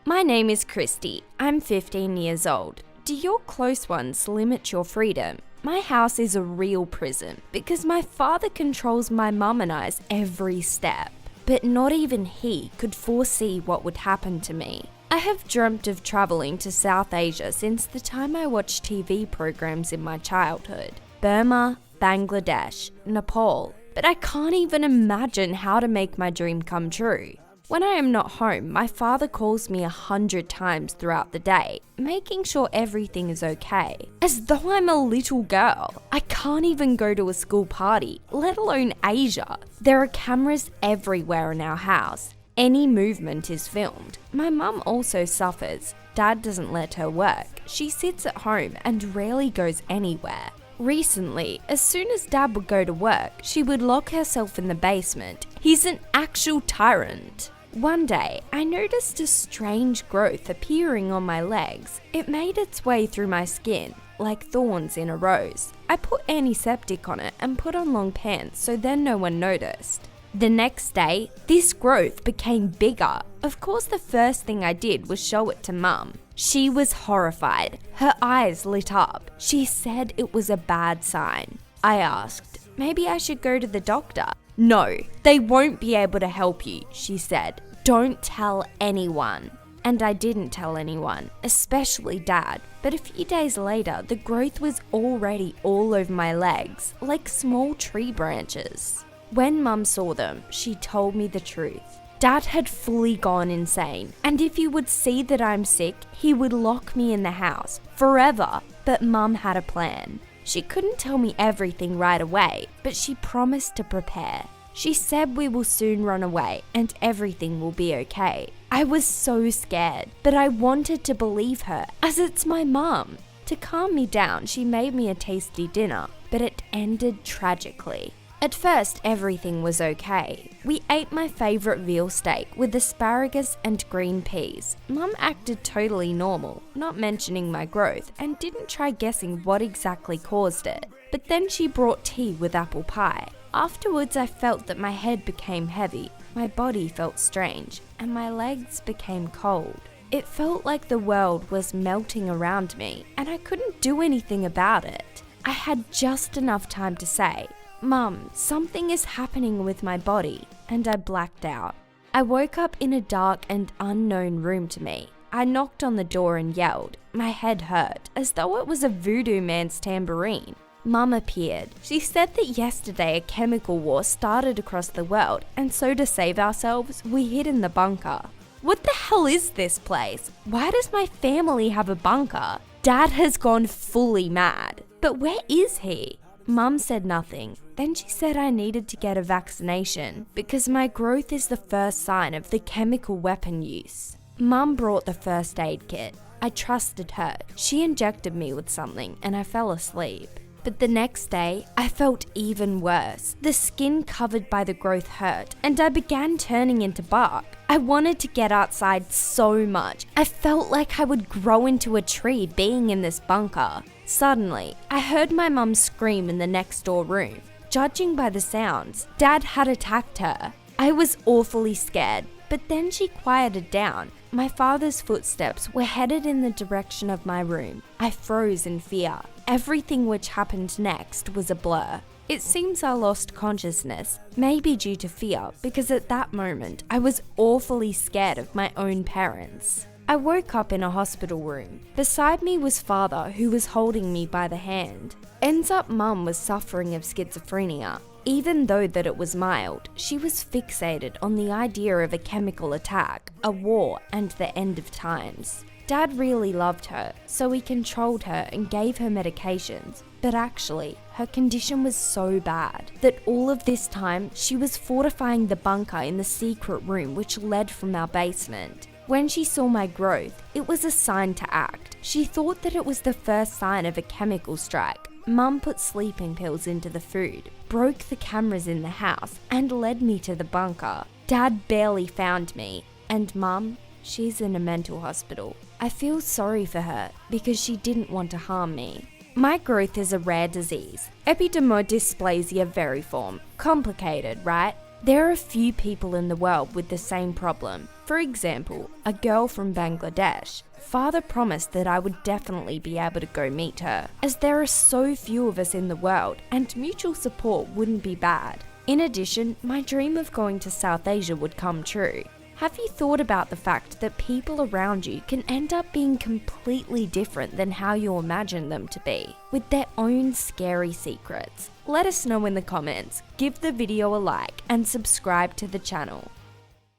My name is Christy. I'm 15 years old. Do your close ones limit your freedom? My house is a real prison because my father controls my mum and I's every step. But not even he could foresee what would happen to me. I have dreamt of traveling to South Asia since the time I watched TV programs in my childhood. Burma, Bangladesh, Nepal. But I can't even imagine how to make my dream come true. When I am not home, my father calls me 100 times throughout the day, making sure everything is okay. As though I'm a little girl. I can't even go to a school party, let alone Asia. There are cameras everywhere in our house. Any movement is filmed. My mum also suffers. Dad doesn't let her work. She sits at home and rarely goes anywhere. Recently, as soon as Dad would go to work, she would lock herself in the basement. He's an actual tyrant. One day, I noticed a strange growth appearing on my legs. It made its way through my skin, like thorns in a rose. I put antiseptic on it and put on long pants so then no one noticed. The next day, this growth became bigger. Of course, the first thing I did was show it to Mum. She was horrified. Her eyes lit up. She said it was a bad sign. I asked, maybe I should go to the doctor. No, they won't be able to help you, she said. Don't tell anyone. And I didn't tell anyone, especially Dad. But a few days later, the growth was already all over my legs, like small tree branches. When Mum saw them, she told me the truth. Dad had fully gone insane, and if he would see that I'm sick, he would lock me in the house forever. But Mum had a plan. She couldn't tell me everything right away, but she promised to prepare. She said we will soon run away and everything will be okay. I was so scared, but I wanted to believe her as it's my mum. To calm me down, she made me a tasty dinner, but it ended tragically. At first, everything was okay. We ate my favourite veal steak with asparagus and green peas. Mum acted totally normal, not mentioning my growth, and didn't try guessing what exactly caused it. But then she brought tea with apple pie. Afterwards, I felt that my head became heavy, my body felt strange, and my legs became cold. It felt like the world was melting around me, and I couldn't do anything about it. I had just enough time to say, Mum, something is happening with my body, and I blacked out. I woke up in a dark and unknown room to me. I knocked on the door and yelled. My head hurt, as though it was a voodoo man's tambourine. Mum appeared. She said that yesterday a chemical war started across the world, and so to save ourselves, we hid in the bunker. What the hell is this place? Why does my family have a bunker? Dad has gone fully mad. But where is he? Mum said nothing. Then she said I needed to get a vaccination because my growth is the first sign of the chemical weapon use. Mum brought the first aid kit. I trusted her. She injected me with something and I fell asleep. But the next day, I felt even worse. The skin covered by the growth hurt, and I began turning into bark. I wanted to get outside so much. I felt like I would grow into a tree being in this bunker. Suddenly, I heard my mum scream in the next door room. Judging by the sounds, Dad had attacked her. I was awfully scared, but then she quieted down. My father's footsteps were headed in the direction of my room. I froze in fear. Everything which happened next was a blur. It seems I lost consciousness, maybe due to fear, because at that moment I was awfully scared of my own parents. I woke up in a hospital room. Beside me was father, who was holding me by the hand. Ends up Mum was suffering of schizophrenia. Even though that it was mild, she was fixated on the idea of a chemical attack, a war, and the end of times. Dad really loved her, so he controlled her and gave her medications. But actually, her condition was so bad that all of this time she was fortifying the bunker in the secret room which led from our basement. When she saw my growth, it was a sign to act. She thought that it was the first sign of a chemical strike. Mum put sleeping pills into the food, broke the cameras in the house, and led me to the bunker. Dad barely found me, and Mum, she's in a mental hospital. I feel sorry for her because she didn't want to harm me. My growth is a rare disease, epidermodysplasia veriform. Complicated, right? There are a few people in the world with the same problem. For example, a girl from Bangladesh. Father promised that I would definitely be able to go meet her, as there are so few of us in the world and mutual support wouldn't be bad. In addition, my dream of going to South Asia would come true. Have you thought about the fact that people around you can end up being completely different than how you imagine them to be, with their own scary secrets? Let us know in the comments, give the video a like and subscribe to the channel.